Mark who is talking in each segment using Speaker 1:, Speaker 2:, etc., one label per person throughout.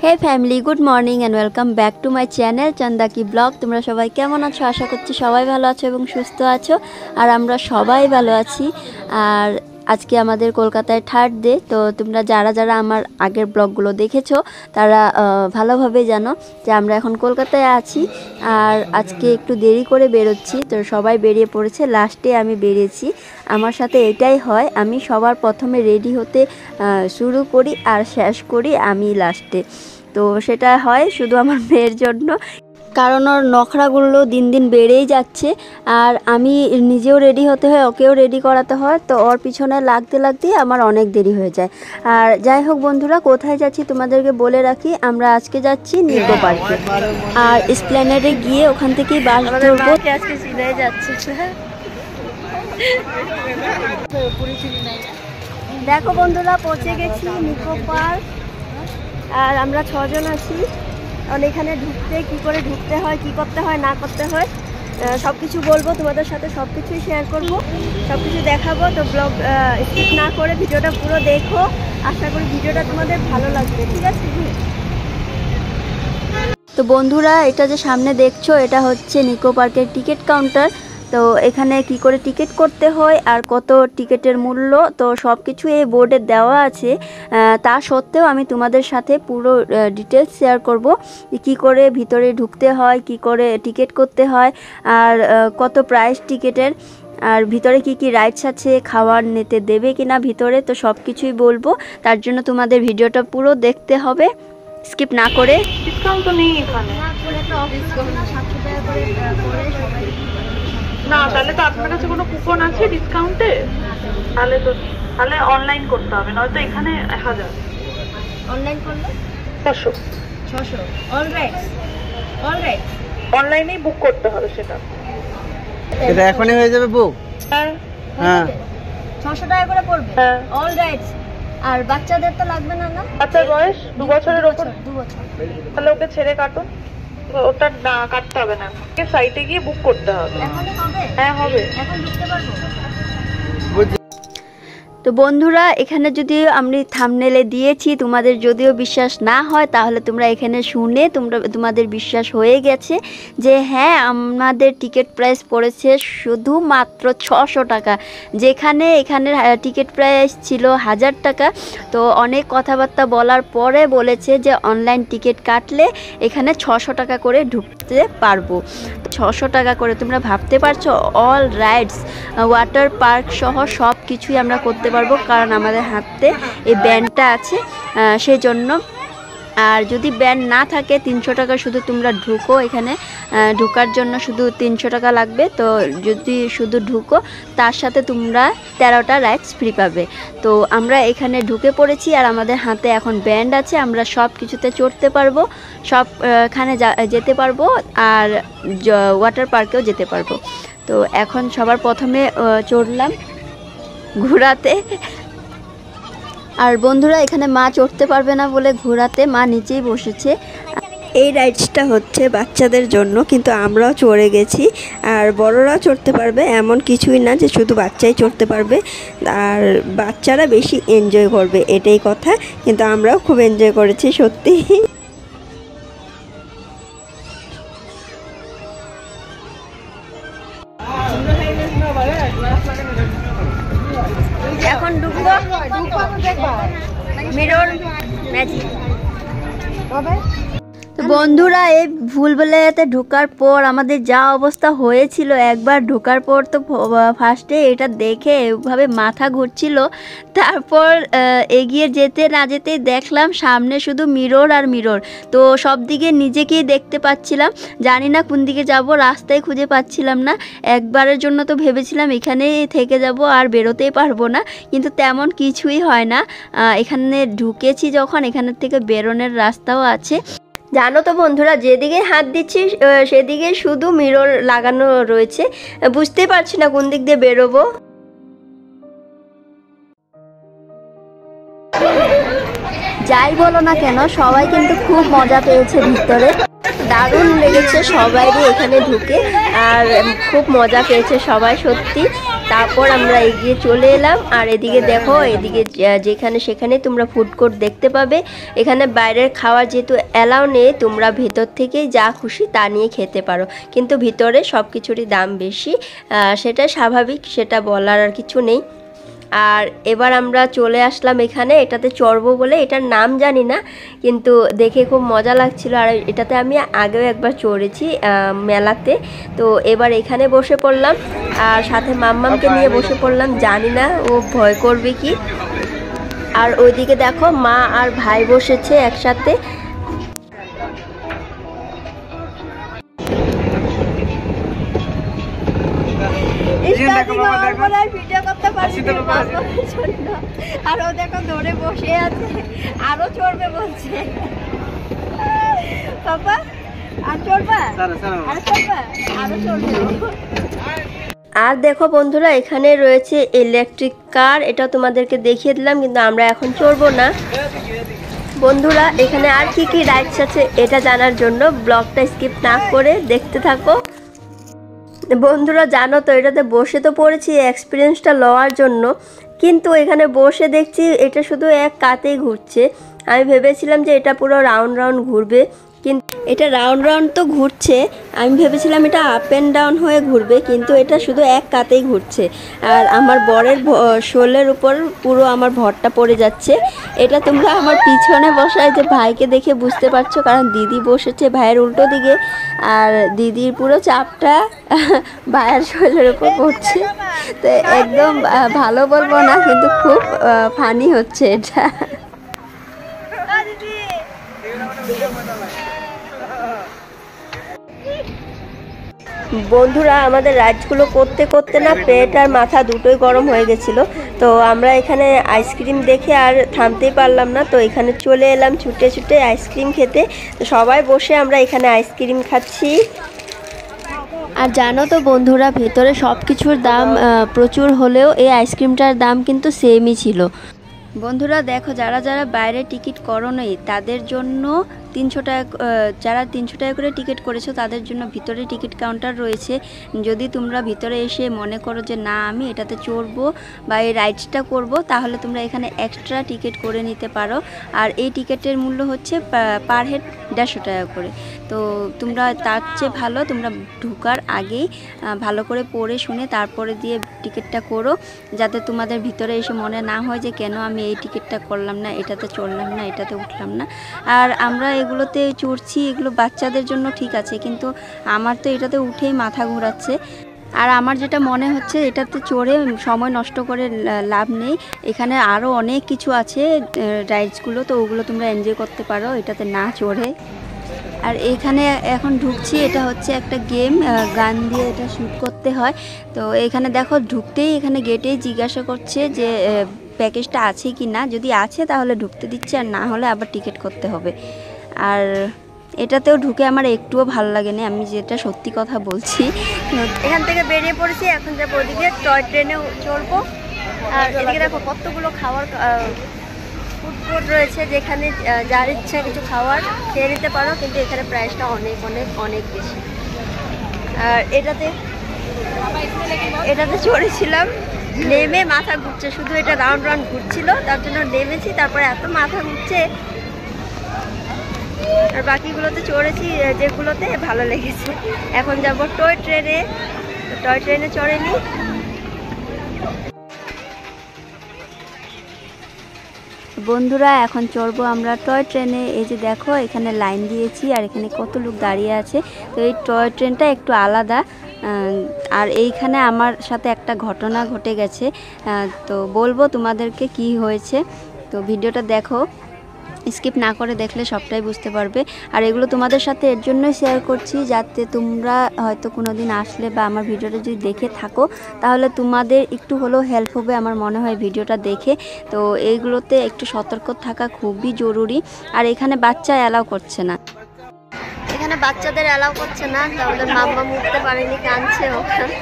Speaker 1: Hey family, good morning and welcome back to my channel Chanda কি blog. তোমরা সবাই কেমন আছো? আশা করছি সবাই ভালো আছো এবং সুস্থ আছো, আর আমরা সবাই ভালো আছি। আর আজকে আমাদের কলকাতায় থার্ড ডে। তো তোমরা যারা যারা আমার আগের ব্লগগুলো দেখেছো তারা ভালোভাবে জানো যে আমরা এখন কলকাতায় আছি। আর আজকে একটু দেরি করে বেরোচ্ছি, তো সবাই বেরিয়ে পড়েছে, লাস্টে আমি বেরিয়েছি। আমার সাথে এটাই হয়, আমি সবার প্রথমে রেডি হতে শুরু করি আর শেষ করি আমি লাস্টে। তো সেটা হয় শুধু আমার মেয়ের জন্য, কারণ ওর নখরাগুলো দিন দিন বেড়েই যাচ্ছে। আর আমি নিজেও রেডি হতে হয়, ওকেও রেডি করাতে হয়, তো ওর পিছনে লাগতে লাগতেই আমার অনেক দেরি হয়ে যায়। আর যাই হোক বন্ধুরা, কোথায় যাচ্ছি তোমাদেরকে বলে রাখি। আমরা আজকে যাচ্ছি নিকো পার্কে, আর এসপ্ল্যানেডে গিয়ে ওখান থেকেই বাস ধরবো। আজকে সিধে যাচ্ছে। দেখো বন্ধুরা, পৌঁছে গেছি নিকো পার্ক, আর আমরা 6 জন আছি। কারণ এখানে ঢুকতে কী করে ঢুকতে হয়, কি করতে হয় না করতে হয় সব কিছু বলবো তোমাদের সাথে, সব কিছুই শেয়ার করবো, সব কিছু দেখাবো। তো ব্লগ স্কিপ না করে ভিডিওটা পুরো দেখো, আশা করি ভিডিওটা তোমাদের ভালো লাগবে, ঠিক আছে? তো বন্ধুরা, এটা যে সামনে দেখছো এটা হচ্ছে নিকো পার্কের টিকিট কাউন্টার। তো এখানে কি করে টিকিট করতে হয় আর কত টিকিটের মূল্য, তো সব কিছু এই বোর্ডে দেওয়া আছে। তা সত্ত্বেও আমি তোমাদের সাথে পুরো ডিটেলস শেয়ার করব, কি করে ভিতরে ঢুকতে হয়, কি করে টিকিট করতে হয়, আর কত প্রাইস টিকিটের, আর ভিতরে কি কি রাইডস আছে, খাবার নিতে দেবে কিনা ভিতরে, তো সব কিছুই বলবো। তার জন্য তোমাদের ভিডিওটা পুরো দেখতে হবে স্কিপ না করে।
Speaker 2: ডিসকাউন্ট তো নেই এখানে না, তাহলে তো আপনার কাছে কোনো কুপন আছে ডিসকাউন্টে? তাহলে অনলাইন করতে হবে, নয়তো এখানে 1000।
Speaker 1: অনলাইন করলে
Speaker 2: 600।
Speaker 1: অলরাইট
Speaker 2: অনলাইনেই বুক করতে হবে সেটা।
Speaker 3: এটা এখনই হয়ে যাবে বুক?
Speaker 2: হ্যাঁ
Speaker 3: হ্যাঁ,
Speaker 1: 600 টাকা করে পড়বে।
Speaker 2: হ্যাঁ।
Speaker 1: অলরাইট। আর বাচ্চাদের তো লাগবে না? না,
Speaker 2: বাচ্চার বয়স 2 বছরের ওপর।
Speaker 1: 2 বছর।
Speaker 2: তাহলে ওকে ছেড়ে কাটুন, ওটা না কাটতে হবে না, সাইটে গিয়ে বুক করতে হবে।
Speaker 1: এখনই হবে?
Speaker 2: হ্যাঁ হবে।
Speaker 1: এখন ঢুকতে পারবো? তো বন্ধুরা, এখানে যদি আমি থাম্বনেলে দিয়েছি, তোমাদের যদিও বিশ্বাস না হয় তাহলে তোমরা এখানে শুনে তোমাদের বিশ্বাস হয়ে গেছে যে হ্যাঁ, আমাদের টিকিট প্রাইস পড়েছে শুধুমাত্র 600 টাকা, যেখানে এখানের টিকিট প্রাইস ছিল 1000 টাকা। তো অনেক কথাবার্তা বলার পরে বলেছে যে অনলাইন টিকিট কাটলে এখানে 600 টাকা করে ঢুকতে পারবো। 600 টাকা করে তোমরা ভাবতে পারছো, অল রাইডস, ওয়াটার পার্ক সহ সব কিছুই আমরা করতে পারবো, কারণ আমাদের হাতে এই ব্যান্ডটা আছে সেই জন্য। আর যদি ব্যান্ড না থাকে 300 টাকা শুধু তোমরা ঢুকো, এখানে ঢোকার জন্য শুধু 300 টাকা লাগবে। তো যদি শুধু ঢুকো তার সাথে তোমরা 13টা রাইডস ফ্রি পাবে। তো আমরা এখানে ঢুকে পড়েছি, আর আমাদের হাতে এখন ব্যান্ড আছে, আমরা সব কিছুতে চড়তে পারবো, সবখানে যেতে পারবো, আর ওয়াটার পার্কেও যেতে পারবো। তো এখন সবার প্রথমে চড়লাম ঘোড়াতে। আর বন্ধুরা, এখানে মা চড়তে পারবে না বলে ঘোড়াতে মা নিচেই বসেছে। এই রাইডসটা হচ্ছে বাচ্চাদের জন্য, কিন্তু আমরাও চড়ে গেছি, আর বড়রাও চড়তে পারবে, এমন কিছুই না যে শুধু বাচ্চাই চড়তে পারবে। আর বাচ্চারা বেশি এনজয় করবে এটাই কথা, কিন্তু আমরাও খুব এনজয় করেছি সত্যি। এখন ঢুকবো মিরর ম্যাজিক। তো বন্ধুরা, এই ভুলভুলাইয়াতে ঢোকার পর আমাদের যা অবস্থা হয়েছিল, একবার ঢোকার পর তো ফার্স্টে এটা দেখে এভাবে মাথা ঘুরছিল, তারপর এগিয়ে যেতে না যেতেই দেখলাম সামনে শুধু মিরর আর মিরর। তো সব দিকে নিজেকেই দেখতে পাচ্ছিলাম, জানি না কোন দিকে যাব, রাস্তায় খুঁজে পাচ্ছিলাম না। একবারের জন্য তো ভেবেছিলাম এখানেই থেকে যাব আর বেরোতেই পারবো না, কিন্তু তেমন কিছুই হয় না। এখানে ঢুকেছি যখন, এখানের থেকে বেরোনোর রাস্তাও আছে। জানো তো বন্ধুরা, যেদিকে হাত দিচ্ছি সেদিকে শুধু মিরর লাগানো রয়েছে, বুঝতে পারছি না কোন দিক দিয়ে বেরোবো। যাই বলো না কেন, সবাই কিন্তু খুব মজা পেয়েছে ভিতরে। দারুণ লেগেছে সবাইরই এখানে ঢুকে, আর খুব মজা পেয়েছে সবাই সত্যি। তারপর আমরা এগিয়ে চলে এলাম, আর এদিকে দেখো, এদিকে যেখানে সেখানে তোমরা ফুড কোর্ট দেখতে পাবে। এখানে বাইরের খাওয়ার যেহেতু অ্যালাউ নেই, তোমরা ভেতর থেকেই যা খুশি তা নিয়ে খেতে পারো, কিন্তু ভিতরে সব কিছুরই দাম বেশি, সেটা স্বাভাবিক, সেটা বলার আর কিছু নেই। আর এবার আমরা চলে আসলাম এখানে, এটাতে চড়বো বলে, এটার নাম জানি না, কিন্তু দেখে খুব মজা লাগছিল। আর এটাতে আমি আগেও একবার চড়েছি মেলাতে। তো এবার এখানে বসে পড়লাম, আর সাথে মাম্মামকে নিয়ে বসে পড়লাম, জানি না ও ভয় করবে কি। আর ওইদিকে দেখো মা আর ভাই বসেছে একসাথে। ভিডিও করতে পারছি আরো দেখো ধরে বসে আছে, আরো চড়বে বলছে। বাবা আর চড়বা, আরো চড়বে। আর দেখো বন্ধুরা, এখানে রয়েছে ইলেকট্রিক কার, এটা তোমাদেরকে দেখিয়ে দিলাম, কিন্তু আমরা এখন চড়বো না। বন্ধুরা এখানে আর কি কি রাইডস আছে এটা জানার জন্য ব্লগটা স্কিপ না করে দেখতে থাকো। বন্ধুরা জানো তো, এটাতে বসে তো পড়েছি এক্সপিরিয়েন্সটা লওয়ার জন্য, কিন্তু এখানে বসে দেখছি এটা শুধু এক কাতেই ঘুরছে। আমি ভেবেছিলাম যে এটা পুরো রাউন্ড রাউন্ড ঘুরবে, কিন্তু এটা রাউন্ড রাউন্ড তো ঘুরছে, আমি ভেবেছিলাম এটা আপ অ্যান্ড ডাউন হয়ে ঘুরবে, কিন্তু এটা শুধু এক কাতেই ঘুরছে। আর আমার বরের শোলের উপর পুরো আমার ভরটা পড়ে যাচ্ছে। এটা তোমরা আমার পিছনে বসায় যে ভাইকে দেখে বুঝতে পারছো, কারণ দিদি বসেছে ভাইয়ের উল্টো দিকে, আর দিদির পুরো চাপটা ভাইয়ের শোলের উপর পড়ছে। তো একদম ভালো বলবো না, কিন্তু খুব ফানি হচ্ছে এটা। বন্ধুরা আমাদের রাইডসগুলো করতে করতে না পেট আর মাথা দুটোই গরম হয়ে গেছিলো। তো আমরা এখানে আইসক্রিম দেখে আর থামতেই পারলাম না, তো এখানে চলে এলাম ছুটে ছুটে আইসক্রিম খেতে। তো সবাই বসে আমরা এখানে আইসক্রিম খাচ্ছি। আর জানো তো বন্ধুরা, ভেতরে সব কিছুর দাম প্রচুর হলেও এই আইসক্রিমটার দাম কিন্তু সেমই ছিল। বন্ধুরা দেখো, যারা যারা বাইরে টিকিট করোনি তাদের জন্য 300 টাকা, যারা 300 টাকা করে টিকিট করেছো তাদের জন্য ভিতরে টিকিট কাউন্টার রয়েছে। যদি তোমরা ভিতরে এসে মনে করো যে না আমি এটাতে চড়বো বা এই রাইডসটা করব, তাহলে তোমরা এখানে এক্সট্রা টিকিট করে নিতে পারো। আর এই টিকিটের মূল্য হচ্ছে পার হেড 150 টাকা করে। তো তোমরা তার চেয়ে ভালো তোমরা ঢোকার আগেই ভালো করে পড়ে শুনে তারপরে দিয়ে টিকিটটা করো, যাতে তোমাদের ভিতরে এসে মনে না হয় যে কেন আমি এই টিকিটটা করলাম না, এটাতে চড়লাম না, এটাতে উঠলাম না। আর আমরা এগুলোতে চড়ছি, এগুলো বাচ্চাদের জন্য ঠিক আছে, কিন্তু আমার তো এটাতে উঠেই মাথা ঘোরাচ্ছে। আর আমার যেটা মনে হচ্ছে এটাতে চড়ে সময় নষ্ট করে লাভ নেই, এখানে আরও অনেক কিছু আছে রাইডসগুলো, তো ওগুলো তোমরা এনজয় করতে পারো এটাতে না চড়ে। আর এইখানে এখন ঢুকছি, এটা হচ্ছে একটা গেম, গান দিয়ে এটা শ্যুট করতে হয়। তো এখানে দেখো ঢুকতেই এখানে গেটেই জিজ্ঞাসা করছে যে প্যাকেজটা আছে কি না, যদি আছে তাহলে ঢুকতে দিচ্ছে, আর না হলে আবার টিকিট করতে হবে। আর এটাতেও ঢুকে আমার একটুও ভালো লাগেনি, আমি যেটা সত্যি কথা বলছি। এখান থেকে বেরিয়ে পড়েছি, এখন যাবো ওদিকে টয় ট্রেনে চড়বো। আর এদিকে দেখো কতগুলো খাওয়ার ফুড কোর্ট রয়েছে, যেখানে যার ইচ্ছা কিছু খাওয়ার খেয়ে নিতে পারো, কিন্তু এখানে প্রাইসটা অনেক অনেক অনেক বেশি। আর এটাতে চড়েছিলাম, নেমে মাথা ঘুরছে, শুধু এটা রাউন্ড রাউন্ড ঘুরছিল, তার জন্য নেমেছি, তারপরে এত মাথা ঘুরছে। আর বাকিগুলোতে চড়েছি যেগুলোতে ভালো লেগেছে। এখন যাব টয় ট্রেনে, টয় ট্রেনে চড়ে নি। বন্ধুরা এখন চড়বো আমরা টয় ট্রেনে। এই যে দেখো এখানে লাইন দিয়েছি, আর এখানে কত লোক দাঁড়িয়ে আছে। তো এই টয় ট্রেনটা একটু আলাদা, আর এইখানে আমার সাথে একটা ঘটনা ঘটে গেছে, তো বলবো তোমাদেরকে কি হয়েছে। তো ভিডিওটা দেখো, স্কিপ না করে দেখলে সবটাই বুঝতে পারবে। আর এগুলো তোমাদের সাথে এর জন্যই শেয়ার করছি, যাতে তোমরা হয়তো কোনো দিন আসলে বা আমার ভিডিওটা যদি দেখে থাকো, তাহলে তোমাদের একটু হলেও হেল্প হবে আমার মনে হয় ভিডিওটা দেখে। তো এইগুলোতে একটু সতর্ক থাকা খুবই জরুরি। আর এখানে বাচ্চা অ্যালাউ করছে না, এখানে বাচ্চাদের অ্যালাউ করছে না, তাহলে মাম্মা উঠতে পারেনি, কাঁদছে ওখানে।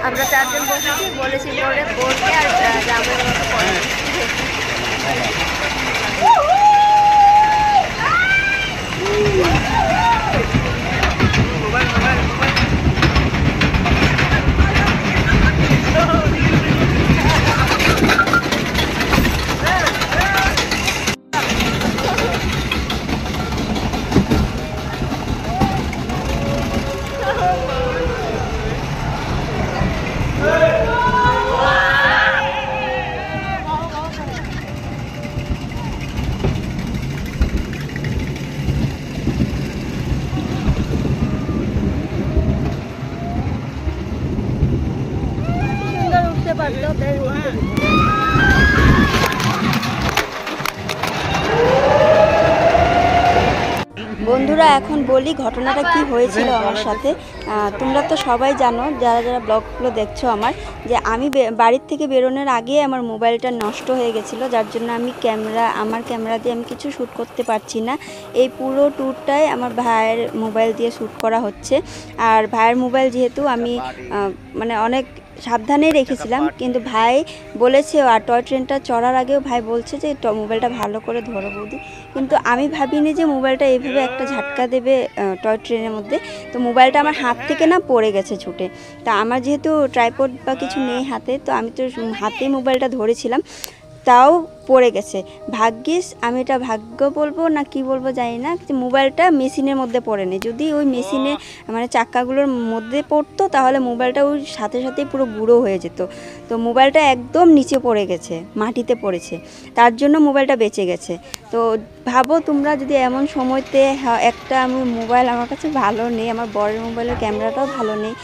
Speaker 1: আমরা 4 জন বসেছি, বলেছি পরে পড়তে, আর জামাই মতো পড়ে। বন্ধুরা এখন বলি ঘটনাটা কি হয়েছিল আমার সাথে। তোমরা তো সবাই জানো, যারা যারা ব্লগগুলো দেখছো আমার, যে আমি বাড়ির থেকে বেরোনোর আগে আমার মোবাইলটা নষ্ট হয়ে গেছিলো, যার জন্য আমি আমার ক্যামেরা দিয়ে আমি কিছু শ্যুট করতে পারছি না। এই পুরো ট্যুরটাই আমার ভাইয়ের মোবাইল দিয়ে শ্যুট করা হচ্ছে। আর ভাইয়ের মোবাইল যেহেতু আমি মানে অনেক সাবধানে রেখেছিলাম, কিন্তু ভাই বলেছে, আর টয় ট্রেনটা চড়ার আগেও ভাই বলছে যে মোবাইলটা ভালো করে ধরো বৌদি, কিন্তু আমি ভাবিনি যে মোবাইলটা এইভাবে একটা ঝাটকা দেবে টয় ট্রেনের মধ্যে। তো মোবাইলটা আমার হাত থেকে না পড়ে গেছে ছুটে। তা আমার যেহেতু ট্রাইপড বা কিছু নেই হাতে, তো আমি তো হাতেই মোবাইলটা ধরেছিলাম, তাও পড়ে গেছে। ভাগ্যিস, আমি এটা ভাগ্য বলবো না কি বলবো জানি না, যে মোবাইলটা মেশিনের মধ্যে পড়েনি। যদি ওই মেশিনে মানে চাক্কাগুলোর মধ্যে পড়তো তাহলে মোবাইলটা ওই সাথে সাথেই পুরো গুঁড়ো হয়ে যেত। তো মোবাইলটা একদম নিচে পড়ে গেছে, মাটিতে পড়েছে, তার জন্য মোবাইলটা বেঁচে গেছে। তো ভাবো তোমরা, যদি এমন সময়তে একটা মোবাইল আমার কাছে ভালো নেই, আমার বরের মোবাইলের ক্যামেরাটাও ভালো নেই,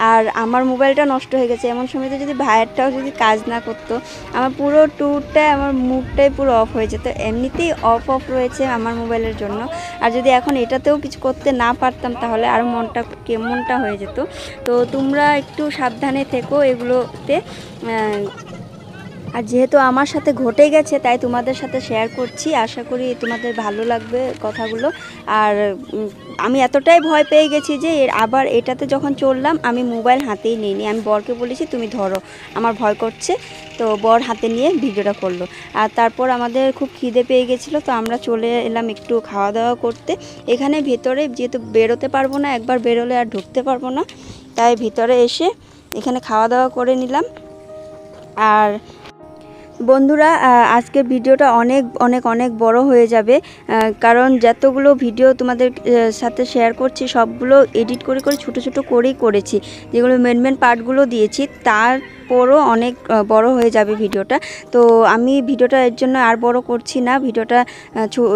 Speaker 1: আর আমার মোবাইলটা নষ্ট হয়ে গেছে, এমন সময়তে যদি ভাইয়েরটাও যদি কাজ না করতো, আমার পুরো ট্যুরটাই, আমার মুডটাই পুরো অফ হয়ে যেত। এমনিতেই অফ রয়েছে আমার মোবাইলের জন্য, আর যদি এখন এটাতেও কিছু করতে না পারতাম তাহলে আরও মনটা কেমনটা হয়ে যেত। তো তোমরা একটু সাবধানে থেকো এগুলোতে। আর যেহেতু আমার সাথে ঘটে গেছে তাই তোমাদের সাথে শেয়ার করছি, আশা করি তোমাদের ভালো লাগবে কথাগুলো। আর আমি এতটাই ভয় পেয়ে গেছি যে আবার এটাতে যখন চললাম আমি মোবাইল হাতেই নিইনি, আমি বরকে বলেছি তুমি ধরো, আমার ভয় করছে। তো বর হাতে নিয়ে ভিডিওটা করলো। আর তারপর আমাদের খুব খিদে পেয়ে গেছিলো, তো আমরা চলে এলাম একটু খাওয়া দাওয়া করতে। এখানে ভেতরে যেহেতু বেরোতে পারবো না, একবার বেরোলে আর ঢুকতে পারবো না, তাই ভিতরে এসে এখানে খাওয়া দাওয়া করে নিলাম। আর বন্ধুরা, আজকের ভিডিওটা অনেক অনেক অনেক বড় হয়ে যাবে, কারণ যতগুলো ভিডিও তোমাদের সাথে শেয়ার করছি সবগুলো এডিট করে করে ছোটো ছোটো করেই করেছি, যেগুলো মেন পার্টগুলো দিয়েছি তারপরও অনেক বড় হয়ে যাবে ভিডিওটা। তো আমি ভিডিওটা এর জন্য আর বড় করছি না, ভিডিওটা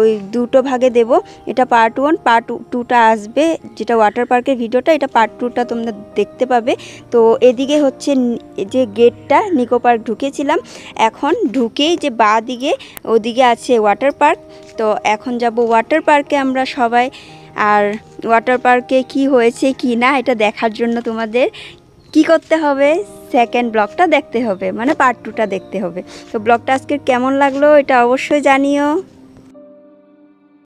Speaker 1: ওই দুটো ভাগে দেব। এটা পার্ট 1, পার্ট 2টা আসবে, যেটা ওয়াটার পার্কের ভিডিওটা, এটা পার্ট 2টা তোমরা দেখতে পাবে। তো এদিকে হচ্ছে যে গেটটা, নিকো পার্ক ঢুকেছিলাম, এখন ঢুকেই যে বাঁ দিকে ওদিকে আছে ওয়াটার পার্ক। তো এখন যাব ওয়াটার পার্কে আমরা সবাই। আর ওয়াটার পার্কে কি হয়েছে কি না এটা দেখার জন্য তোমাদের কি করতে হবে, সেকেন্ড ব্লগটা দেখতে হবে, মানে পার্ট 2টা দেখতে হবে। তো ব্লগটা আজকে কেমন লাগলো এটা অবশ্যই জানিও।